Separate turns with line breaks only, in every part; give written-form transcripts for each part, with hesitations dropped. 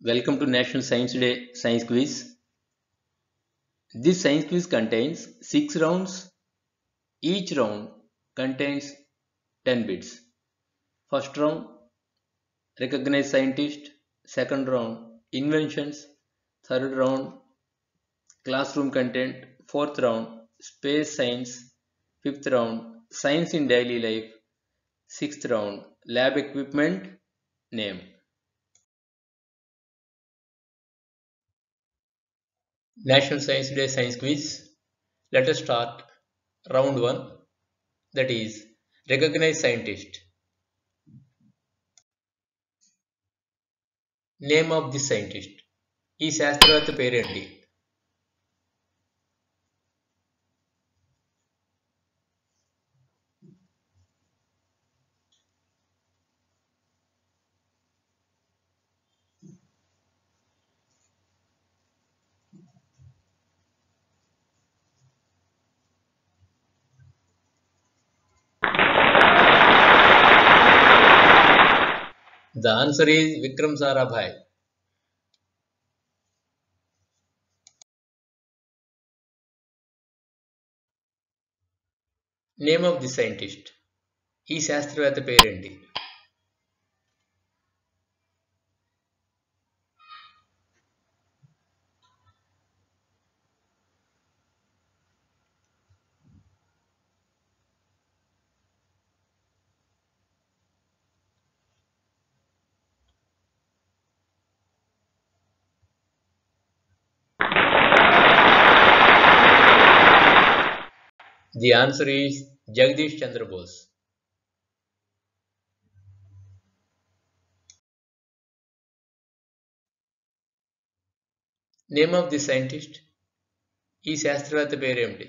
Welcome to National Science Day Science Quiz. This science quiz contains 6 rounds. Each round contains 10 bits. First round, recognize scientist. Second round, inventions. Third round, classroom content. Fourth round, space science. Fifth round, science in daily life. Sixth round, lab equipment. Name. National Science Day Science Quiz. Let us start round 1, that is recognize scientist. Name of the scientist. ఈ శాస్త్రవేత్త పేరేంటి? The answer is Vikram Sarabhai. Name of the scientist. ఈ శాస్త్రవేత్త పేరేంటి? The answer is Jagdish Chandra Bose. Name of the scientist. ఈ శాస్త్రవేత్త పేరేమిటి?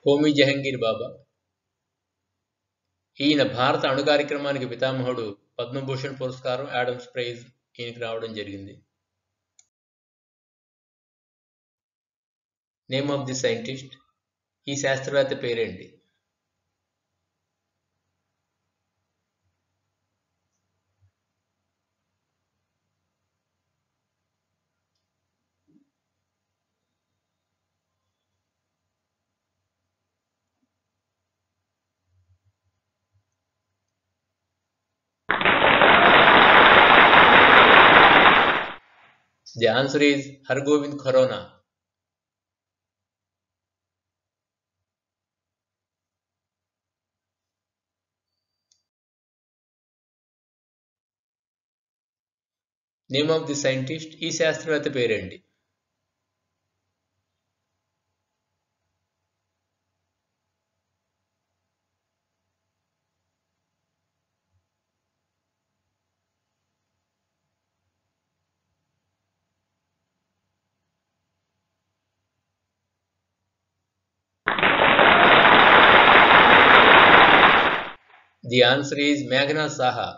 హోమీ జహంగీర్ బాబా. ఈయన భారత అణు కార్యక్రమానికి పితామహుడు. పద్మభూషణ్ పురస్కారం, ఆడమ్స్ ప్రైజ్ ఈయనకి రావడం జరిగింది. Name of the scientist. ఈ శాస్త్రవేత్త పేరేంటి? The answer is Hargobind Khorana. Name of the scientist. ఈ శాస్త్రవేత్త పేరేంటి? The answer is Meghna Saha.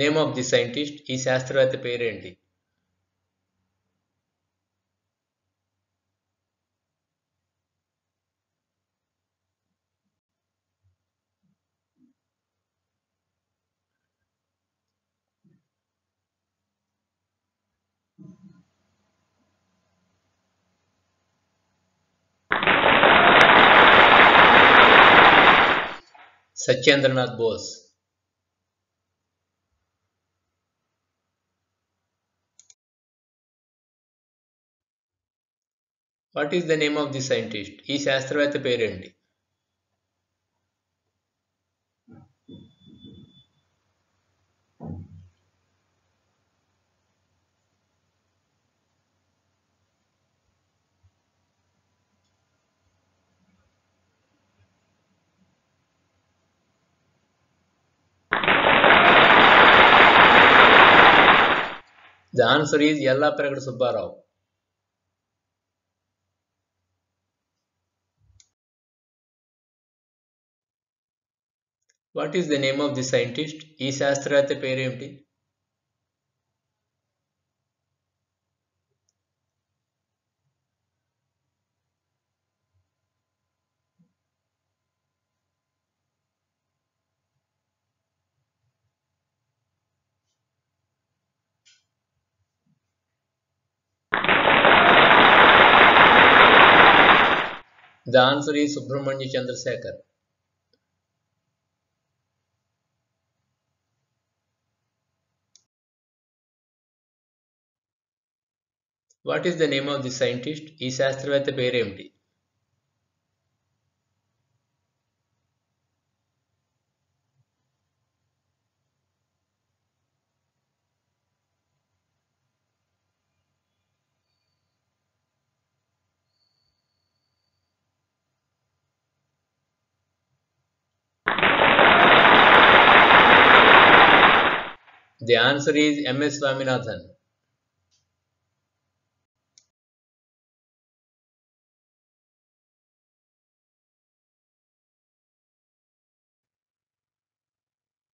Name of the scientist. ఈ శాస్త్రవేత్త పేరేంటి? Satyendranath Bose. What is the name of the scientist? ఈ శాస్త్రవేత్త పేరేంటి? The answer is Yellapperagadu Subbarao. What is the name of the scientist? ఈ శాస్త్రవేత్త పేరేమిటి? The answer is Subramanya Chandrasekhar. What is the name of the scientist? ఈ శాస్త్రవేత్త పేరేమిటి? The answer is M.S. Swaminathan.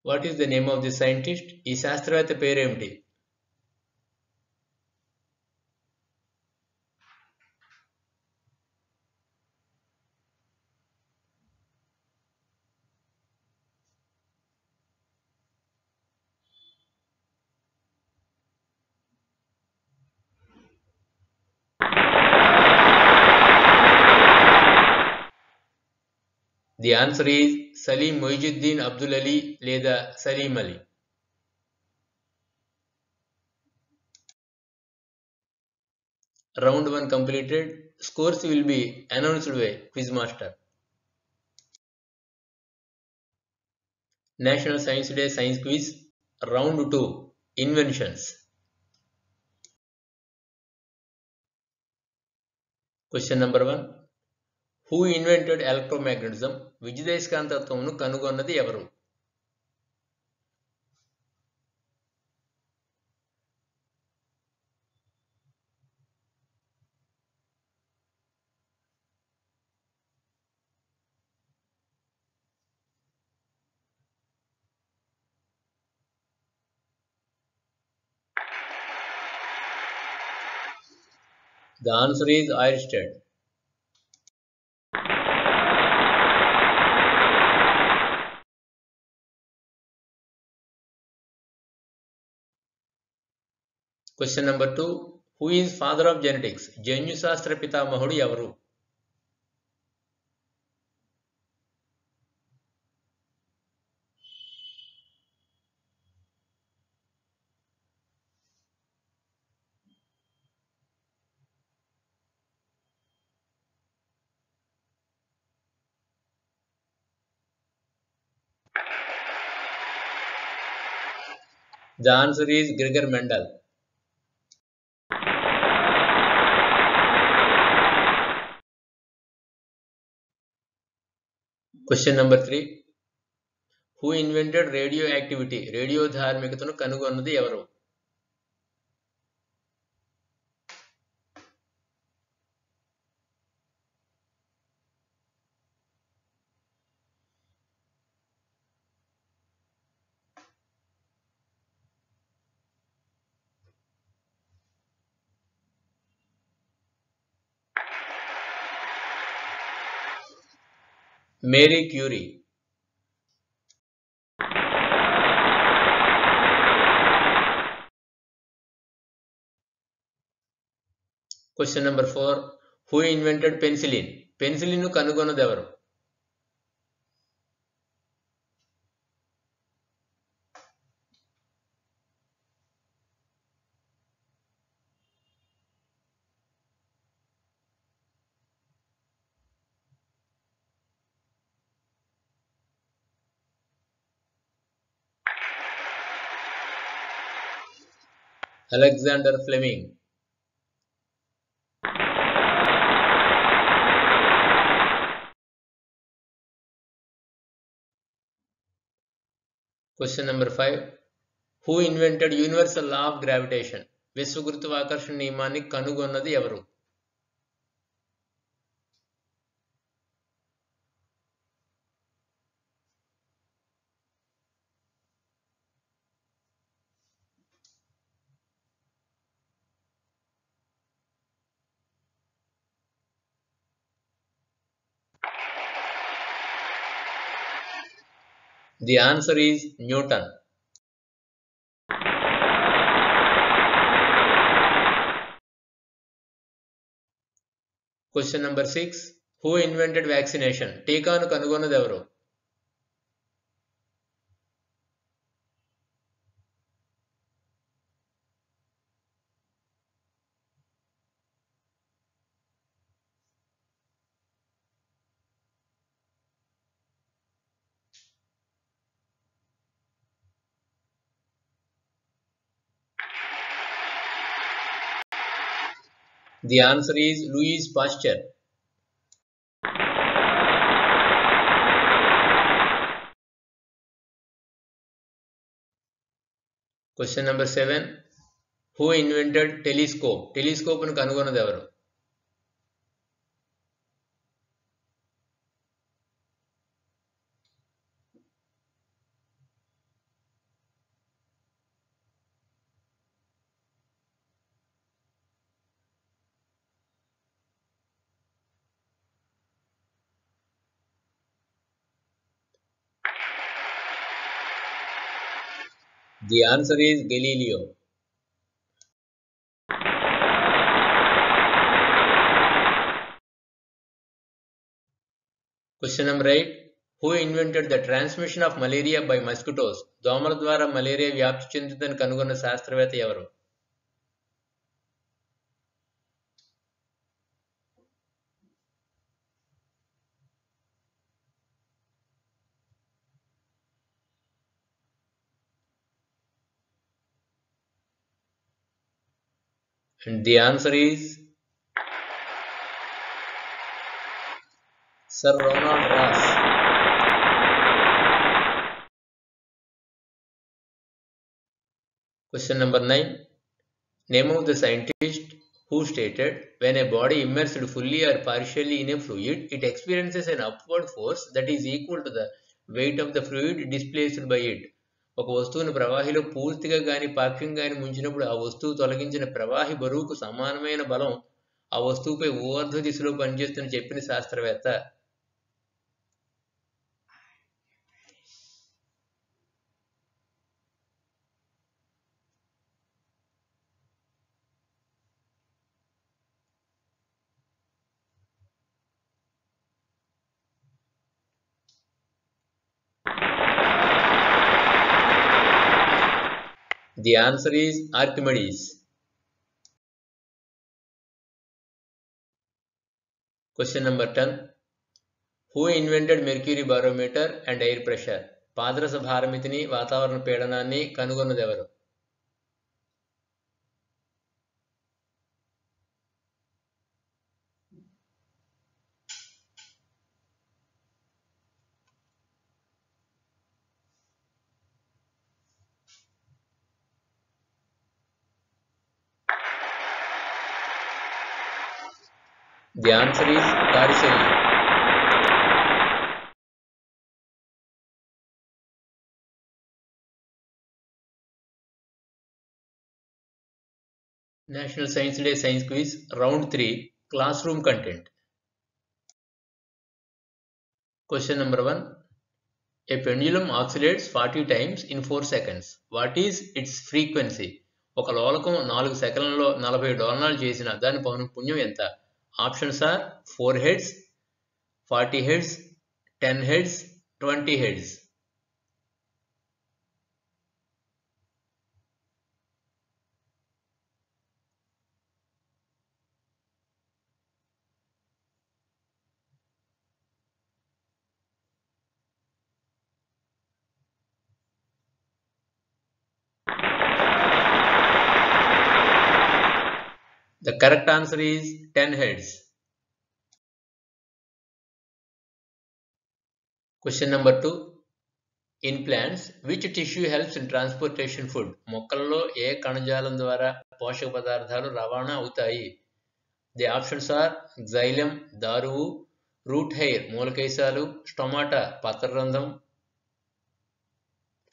What is the name of the scientist? ఈ శాస్త్రవేత్త పేరేమిటి? The answer is Salim Moizuddin Abdul Ali లేదా Salim Ali. Round 1 completed. Scores will be announced by Quizmaster. National Science Day Science Quiz. Round 2 Inventions. Question number 1. Who invented electromagnetism? విద్యుదయస్కాంతత్వమును కనుగొన్నది ఎవరు? The answer is Ørsted. Question number 2. Who is father of genetics? జన్యుశాస్త్ర పితామహుడు ఎవరు? The answer is Gregor Mendel. Question number 3. Who invented radioactivity? రేడియోధార్మికతను కనుగొన్నది ఎవరు? Marie Curie. Question number 4. Who invented penicillin? Penicillin ను కనుగొన్నది ఎవరు? Alexander Fleming. Question number 5. Who invented universal law of gravitation? విశ్వ గురుత్వాకర్షణ నియమాన్ని కనుగొన్నది ఎవరు? The answer is Newton. Question number 6. Who invented vaccination? టీకాను కనుగొన్నది ఎవరు? The answer is Louis Pasteur. Question number 7. Who invented telescope? Telescope ను కనుగొన్నది ఎవరు? The answer is Galileo. Question number 8. Who invented the transmission of malaria by mosquitoes? దోమల ద్వారా malaria వ్యాప్తి చెందుతుందని కనుగొన్న శాస్త్రవేత్త ఎవరు? And the answer is Sir Ronald Ross. Question number 9. Name of the scientist who stated, when a body immersed fully or partially in a fluid, it experiences an upward force that is equal to the weight of the fluid displaced by it. ఒక వస్తువును ప్రవాహిలో పూర్తిగా గాని పాక్షికంగా గాని ముంచినప్పుడు ఆ వస్తువు తొలగించిన ప్రవాహి బరువుకు సమానమైన బలం ఆ వస్తువుపై ఊర్ధ్వ దిశలో పనిచేస్తుందని చెప్పిన శాస్త్రవేత్త? The answer is Archimedes. Question number 10. Who invented mercury barometer and air pressure? పాదరస భారమితిని వాతావరణ పీడనాన్ని కనుగొన్నది ఎవరు? The answer is Torricelli. National Science Day Science Quiz Round 3 Classroom Content. Question number 1. A pendulum oscillates 40 times in 4 seconds. What is its frequency? ఒక లోలకం 4 సెకన్లలో 40 డోలనాలు చేసిన దాని పౌనఃపున్యం ఎంత? Options are 4 heads, 40 heads, 10 heads, 20 heads. The correct answer is 10 heads. Question number 2. In plants, which tissue helps in transportation food? మొక్కలలో ఏ కణజాలం ద్వారా పోషక పదార్థాలు రవాణా అవుతాయి? The options are xylem దారువు, root hair మూలకేశాలు, స్టొమాటా పత్రరంధ్రం,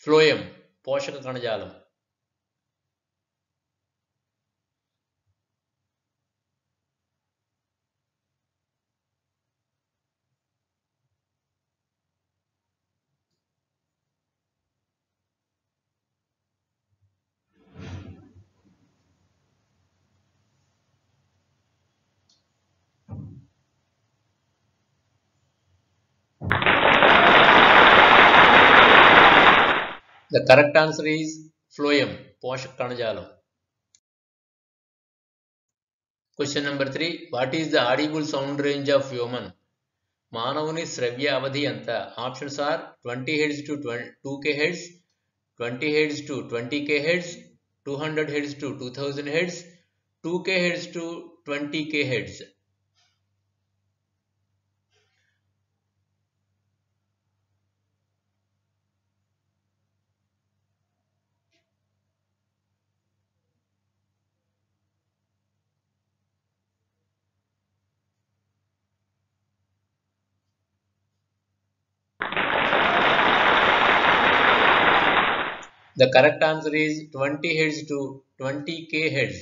phloem పోషక కణజాలం. The correct answer is phloem, పోషక కణజాలం. Question number 3. What is the audible sound range of human? మానవుని శ్రవ్య అవధి ఎంత? Options are 20 Hz to 2 kHz, 20 Hz to 20 kHz, 200 Hz to 2000 Hz, 2 kHz to 20 kHz. The correct answer is 20 Hz to 20 kHz.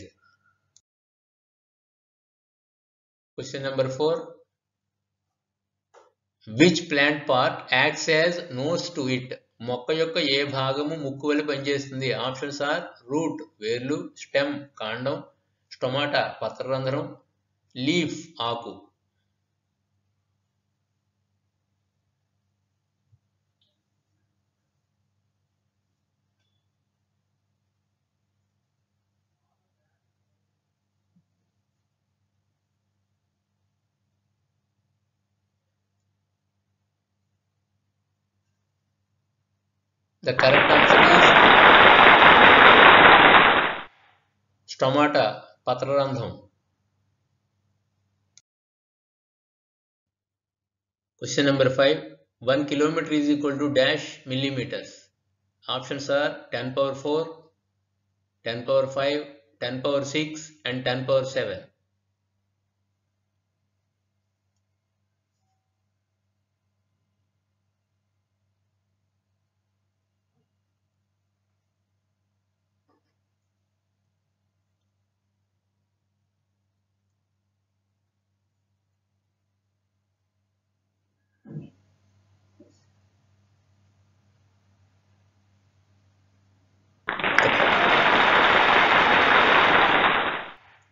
Question number 4. Which plant part acts as nose to it? మొక్క యొక్క ఏ భాగము ముక్కు వలె పనిచేస్తుంది? Options are root వేర్లు, stem కాండం, stomata పత్రరంధ్రం, leaf ఆకు. The correct answer is stomata patrarandham. Question number 5. 1 kilometer is equal to dash millimeters. Options are 10 power 4, 10 power 5, 10 power 6 and 10 power 7.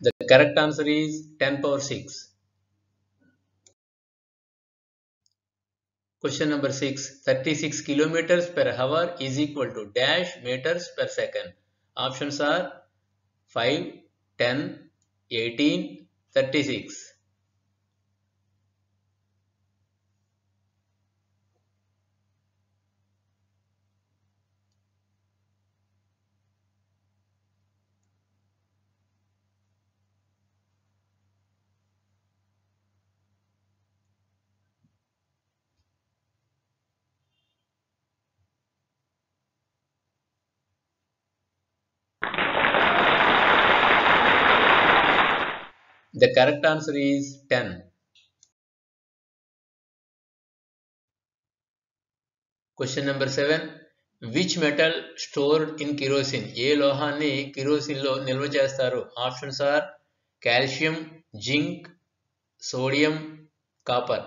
The correct answer is 10 power 6. Question number 6. 36 kilometers per hour is equal to dash meters per second. Options are 5, 10, 18, 36. The correct answer is 10. Question number 7. Which metal stored in kerosene? ఏ లోహాన్ని కిరోసిన్లో నిల్వ చేస్తారు? Options are calcium, zinc, sodium, copper.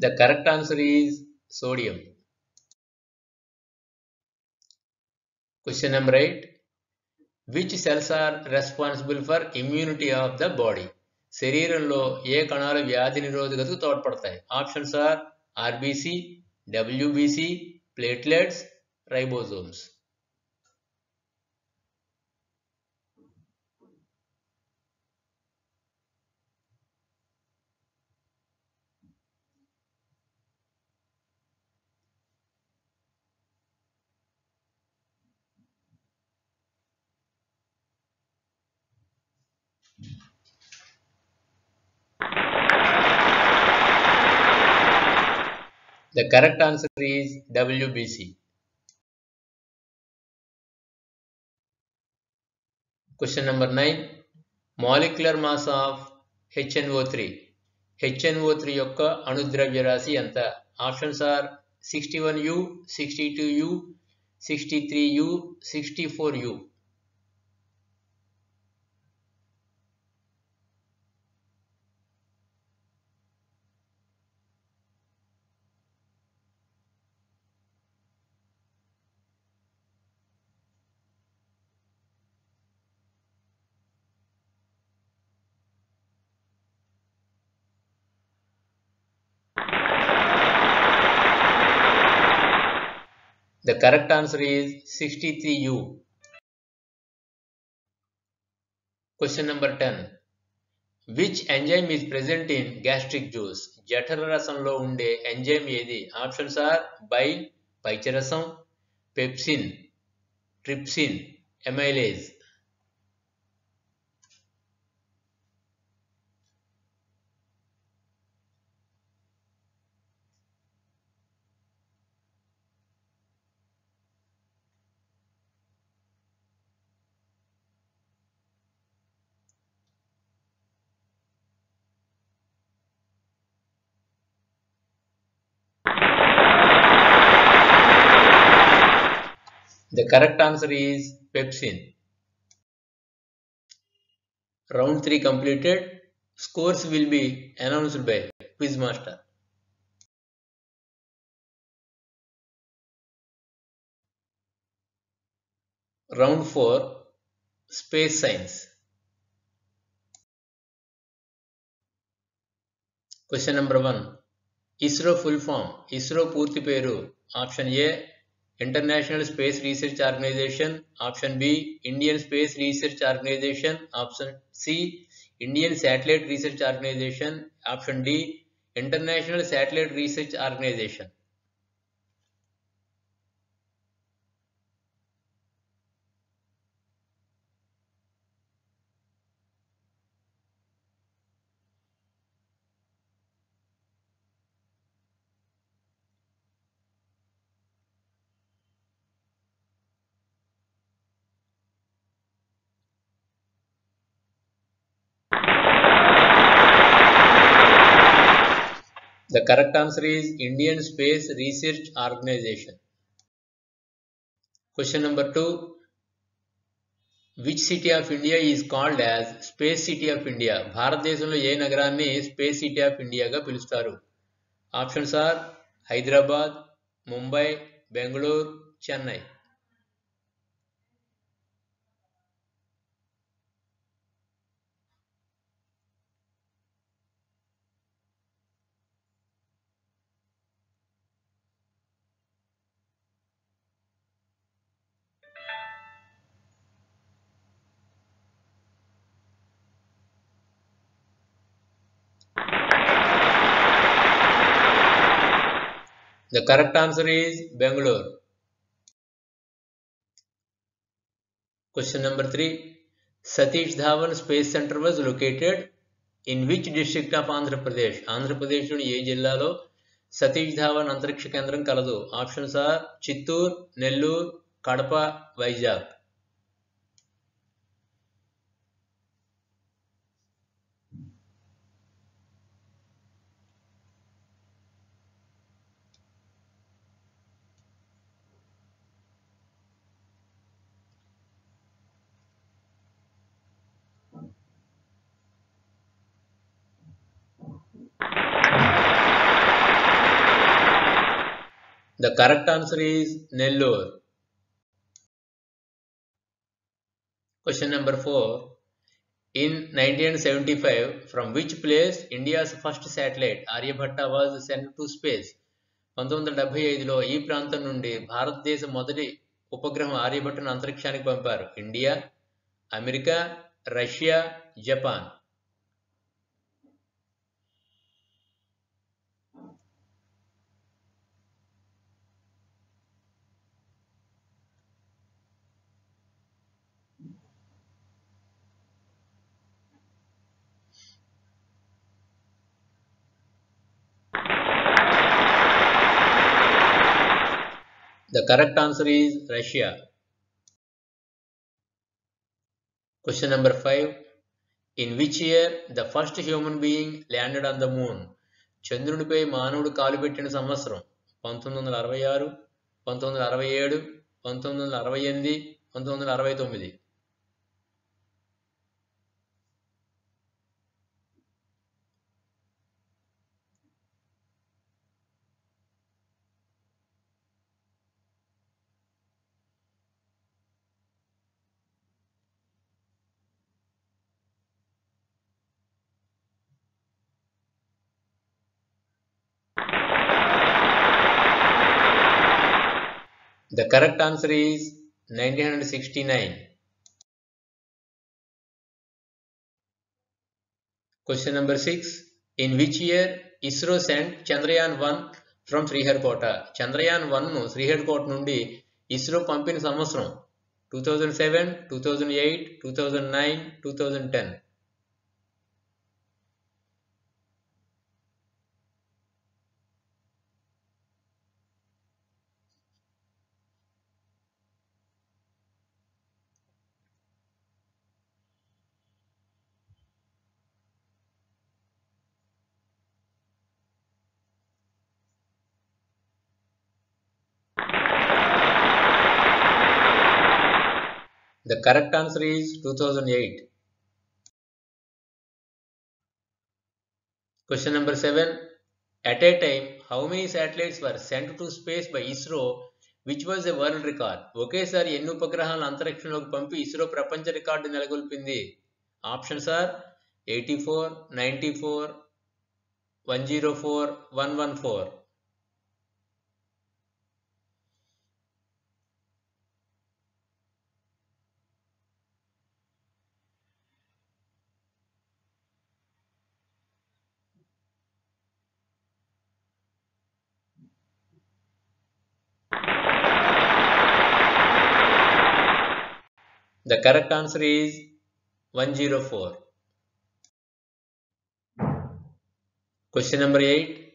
The correct answer is sodium. Question number 8. Which cells are responsible for immunity of the body? శరీరంలో ఏ కణాలు వ్యాధి నిరోధకతకు తోడ్పడతాయి? Options are RBC, WBC, platelets, ribosomes. The correct answer is WBC. Question number 9. Molecular mass of HNO3. HNO3 యొక్క అణుద్రవ్య రాశి ఎంత? Options are 61U, 62U, 63U, 64U. The correct answer is 63U. Question number 10. Which enzyme is present in gastric juice? జఠర రసంలో ఉండే enzyme ఏది? Options are bile, పైచరసం, pepsin, trypsin, amylase. The correct answer is pepsin. Round 3 completed. Scores will be announced by Quizmaster. Round 4. Space Science. Question number 1. ISRO full form. ISRO పూర్తి పేరు. Option A. International Space Research Organization. Option B. Indian Space Research Organization. Option C. Indian Satellite Research Organization. Option D. International Satellite Research Organization. The correct answer is Indian Space Research Organization. Question number 2. Which city of India is called as Space City of India? భారతదేశంలో ఏ నగరాన్ని Space City of India గా పిలుస్తారు? Options are Hyderabad, Mumbai, Bangalore, Chennai. The correct answer is Bangalore. Question number 3. Satish Dhawan Space Center was located in which district of Andhra Pradesh? Andhra Pradesh లోని ఏ జిల్లాలో సతీష్ ధావన్ అంతరిక్ష కేంద్రం కలదు? Options are Chittoor, Nellore, Kadapa, Vizag. The correct answer is Nellore. Question number 4. In 1975, from which place India's first satellite Aryabhatta was sent to space? 1975లో ఈ ప్రాంతం నుండి భారతదేశ మొదటి ఉపగ్రహం ఆర్యభట్టను అంతరిక్షానికి పంపారు? India, America, Russia, Japan. The correct answer is Russia. Question number 5. In which year the first human being landed on the moon? చంద్రుడిపై మానవుడు కాలు పెట్టిన సంవత్సరం 1966, 1967, 1968, 1969. The correct answer is 1969. Question number 6. In which year ISRO sent Chandrayaan-1 from Sriharikota? Chandrayaan-1 ను శ్రీహరికోట నుండి ఇస్రో పంపిన సంవత్సరం 2007, 2008, 2009, 2010. The correct answer is 2008. Question number 7. At a time, how many satellites were sent to space by ISRO, which was a world record? ఒకేసారి ఎన్ని ఉపగ్రహాలను అంతరిక్షంలోకి పంపి ఇస్రో ప్రపంచ record నెలకొల్పింది? Options are 84, 94, 104, 114. The correct answer is 104. Question number 8.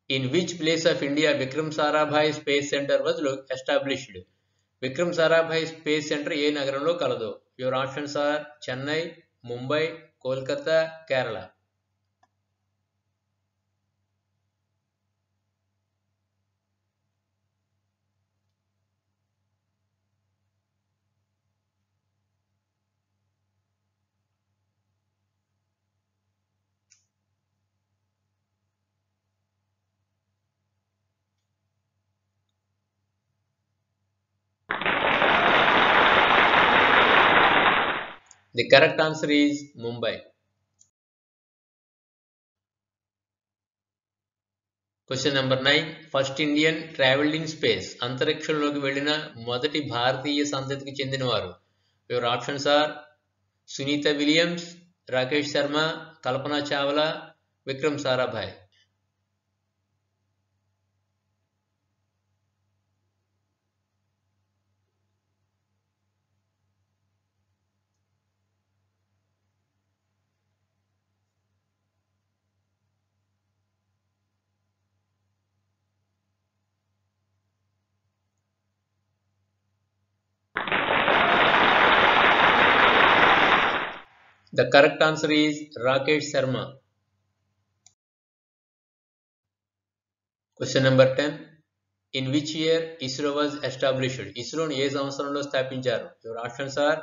In which place of India Vikram Sarabhai Space Center was established? Vikram Sarabhai Space Center ఏ నగరంలో కలదు? Your options are Chennai, Mumbai, Kolkata, Kerala. The correct answer is Mumbai. Question number 9. First Indian traveled in space. అంతరిక్షంలోకి వెళ్ళిన మొదటి భారతీయ సంతతికి చెందినవారు. Your options are Sunita Williams, Rakesh Sharma, Kalpana Chawla, Vikram Sarabhai. The correct answer is Rakesh Sharma. Question number 10. In which year ISRO was established? ISRO ని ఏ సంవత్సరంలో స్థాపించారు? Your options are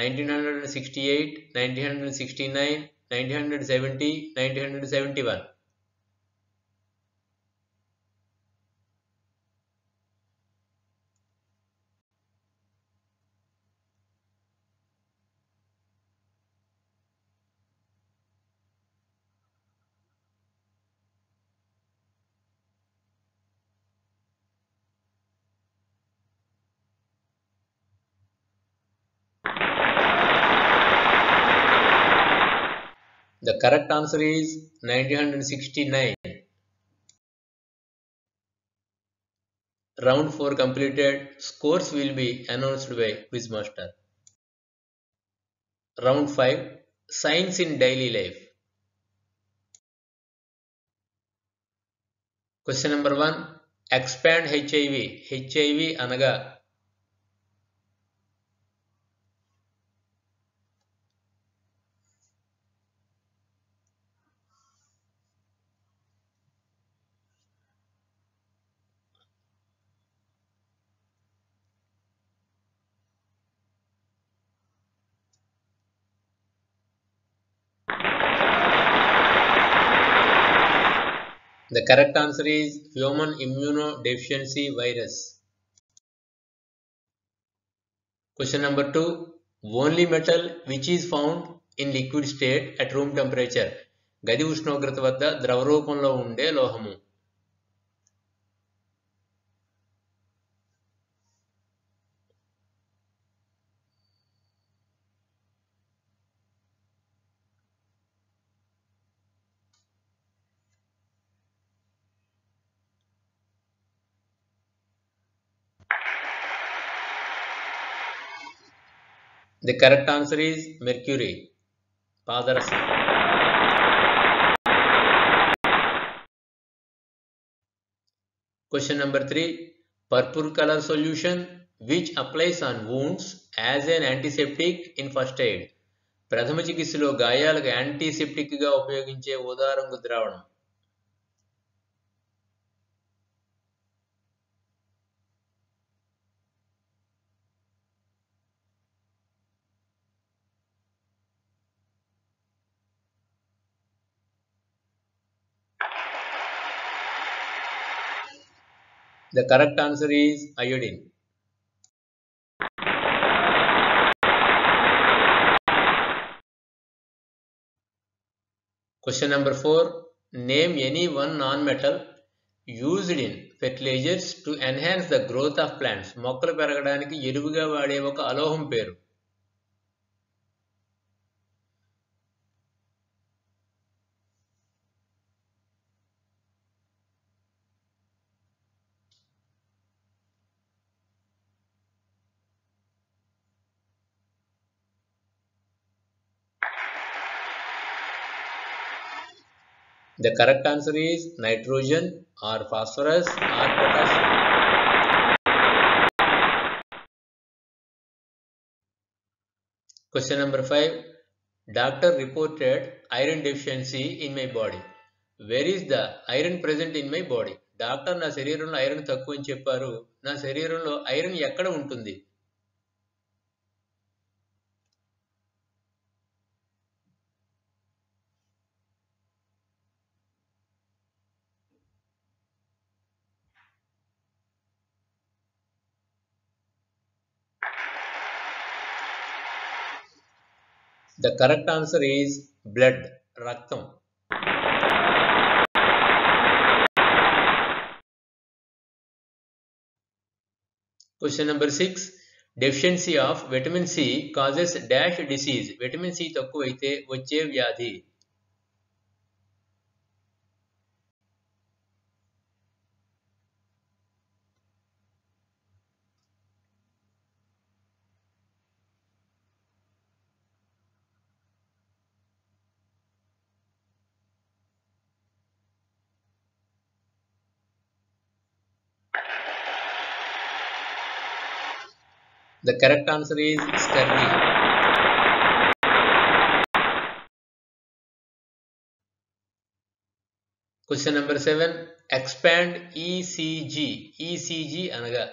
1968, 1969, 1970, 1971. The correct answer is 1969. Round 4 completed. Scores will be announced by Quizmaster. Round 5. Science in daily life. Question number 1. Expand HIV. HIV అనగా The correct answer is human immunodeficiency virus. Question number 2. Only metal which is found in liquid state at room temperature. గది ఉష్ణోగ్రత వద్ద ద్రవ రూపంలో ఉండే లోహము. The correct answer is mercury. పాదరసం. Question number 3. Purple color solution which applies on wounds as an antiseptic in first aid. ప్రథమ చికిత్సలో గాయాలకు antiseptic గా ఉపయోగించే ఊదా రంగు ద్రావణం. The correct answer is iodine. Question number 4. Name any one non-metal used in fertilizers to enhance the growth of plants. మొక్కలు పెరగడానికి ఎరువుగా వాడే ఒక అలోహం పేరు. The correct answer is nitrogen or phosphorus or potassium. Question number 5. Doctor reported iron deficiency in my body. Where is the iron present in my body? Doctor నా శరీరంలో iron తక్కువ అని చెప్పారు. నా శరీరంలో ఐరన్ ఎక్కడ ఉంటుంది? The correct answer is blood, రక్తం. Question number 6. Deficiency of vitamin C causes dash disease. Vitamin C తక్కువైతే వచ్చే వ్యాధి. The correct answer is scurvy. Question number 7. Expand ECG. ECG అనగా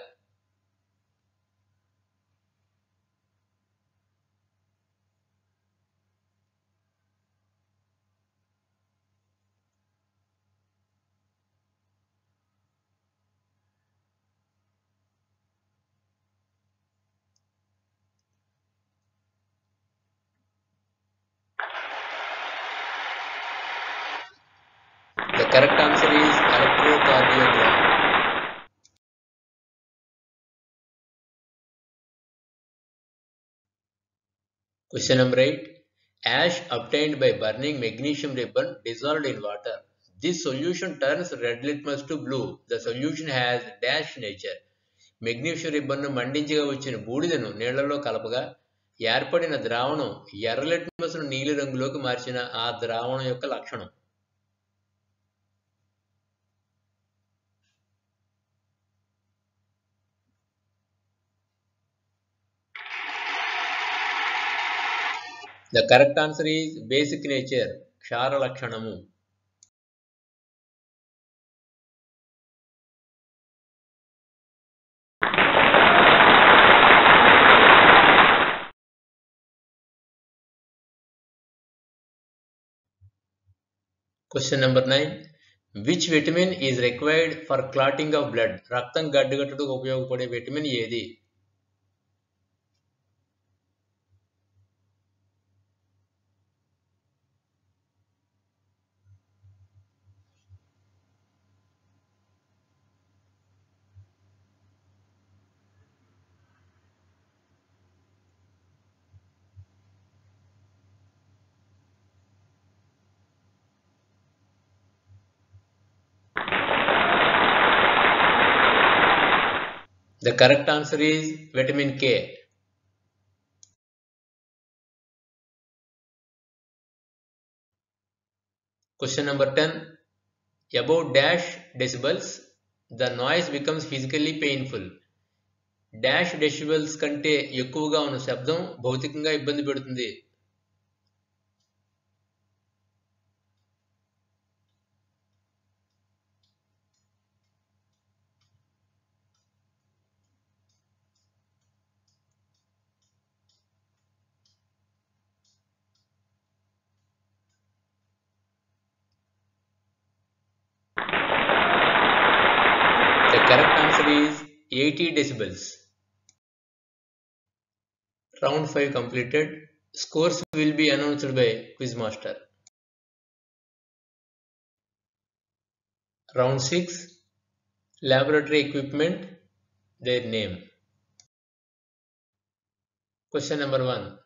The correct answer is electrocardiogram. Question number 8. Ash obtained by burning magnesium ribbon dissolved in water. This solution turns red litmus to blue. The solution has dash nature. Magnesium రిబ్బన్ను మండించగా వచ్చిన బూడిదను నీళ్లలో కలపగా ఏర్పడిన ద్రావణం ఎర్ర లిట్మస్ను నీలి రంగులోకి మార్చిన ఆ ద్రావణం యొక్క లక్షణం. The correct answer is basic nature, క్షార లక్షణము. Question number 9. Which vitamin is required for clotting of blood? రక్తం గడ్డగట్టుటకు ఉపయోగపడే విటమిన్ ఏది? The correct answer is vitamin K. Question number 10. Above dash decibels, the noise becomes physically painful. Dash decibels కంటే ఎక్కువగా ఉన్న శబ్దం భౌతికంగా ఇబ్బంది పెడుతుంది. The correct answer is 80 decibels. Round 5 completed. Scores will be announced by Quizmaster. Round 6. Laboratory equipment, their name. Question number 1.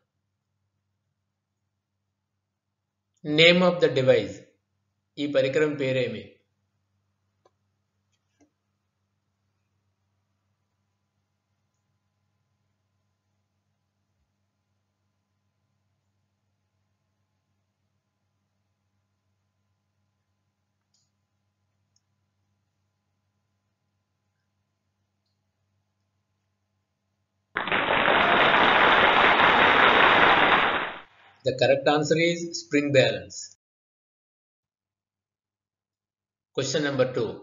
Name of the device. ఈ పరికరం పేరేమి? The correct answer is spring balance. Question number 2.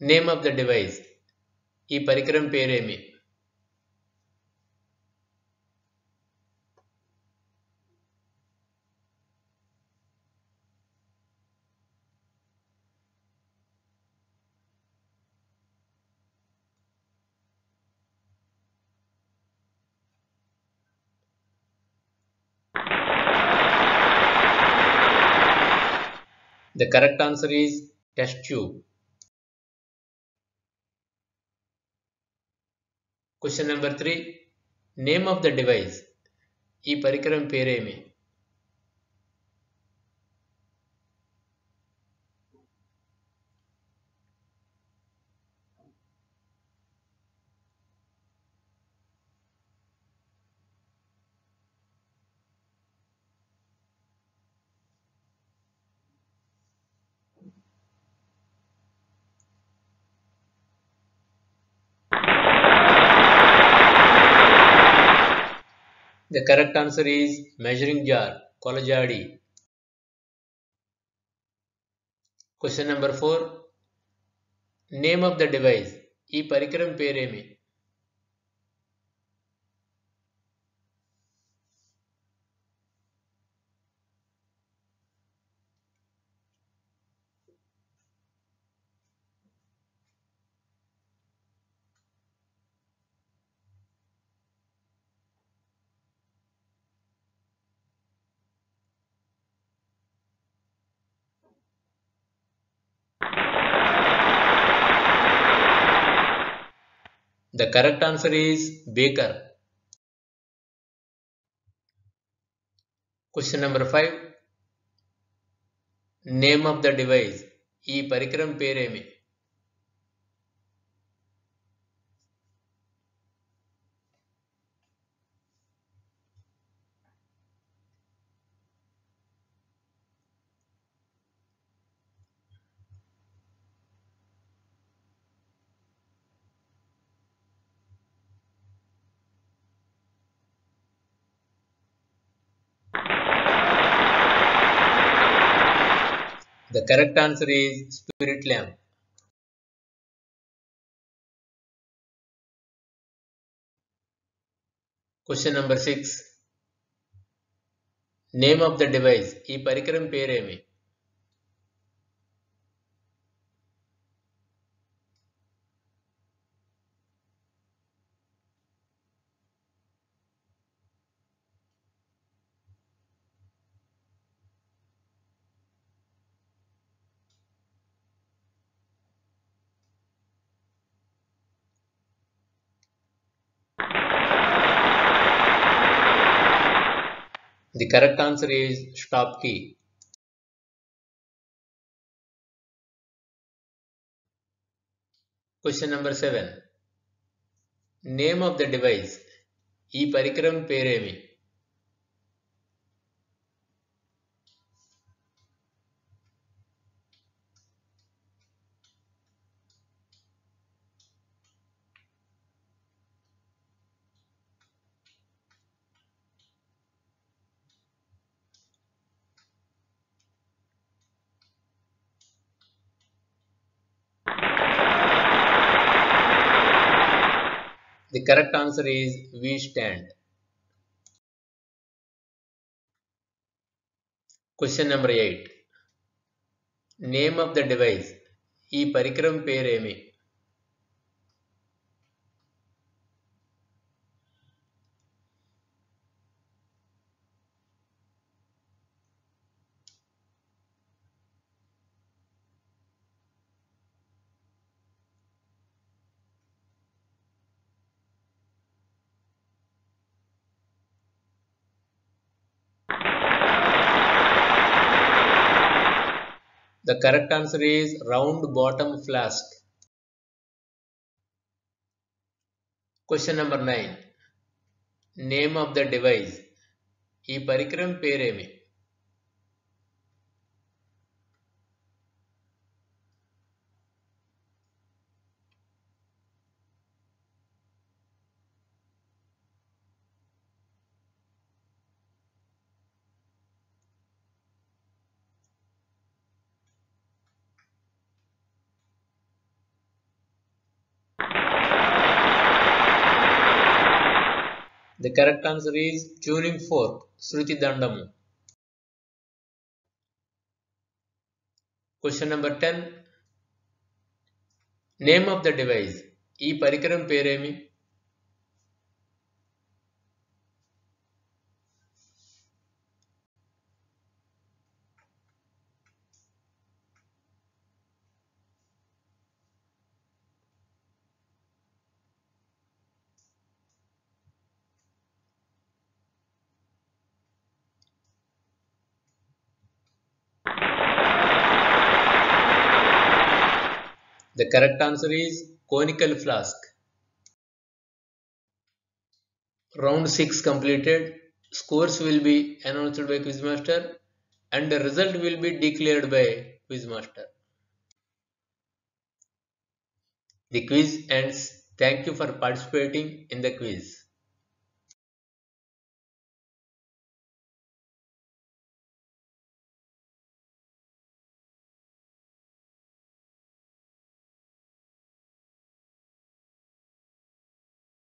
Name of the device. ఈ పరికరం పేరేమి? The correct answer is test tube. Question number 3. Name of the device. ఈ పరికరం పేరేమి? The correct answer is measuring jar, కొలజాడి. Question number 4. Name of the device. ఈ పరికరం పేరేమి? The correct answer is beaker. Question number 5. Name of the device. ఈ పరికరం పేరేమి? The correct answer is spirit lamp. Question number 6. Name of the device. ఈ పరికరం పేరేమి? The correct answer is stop key. Question number 7. Name of the device. ఈ పరికరం పేరేమి? The correct answer is V stand. Question number 8. Name of the device. ఈ పరికరం పేరేమి? The correct answer is round bottom flask. Question number 9. Name of the device. ఈ పరికరం పేరేమి? The correct answer is tuning fork, Shruti Dandamu. Question number 10. Name of the device. ఈ పరికరం పేరేమి? The correct answer is conical flask. Round 6 completed. Scores will be announced by Quizmaster and the result will be declared by Quizmaster. The quiz ends. Thank you for participating in the quiz.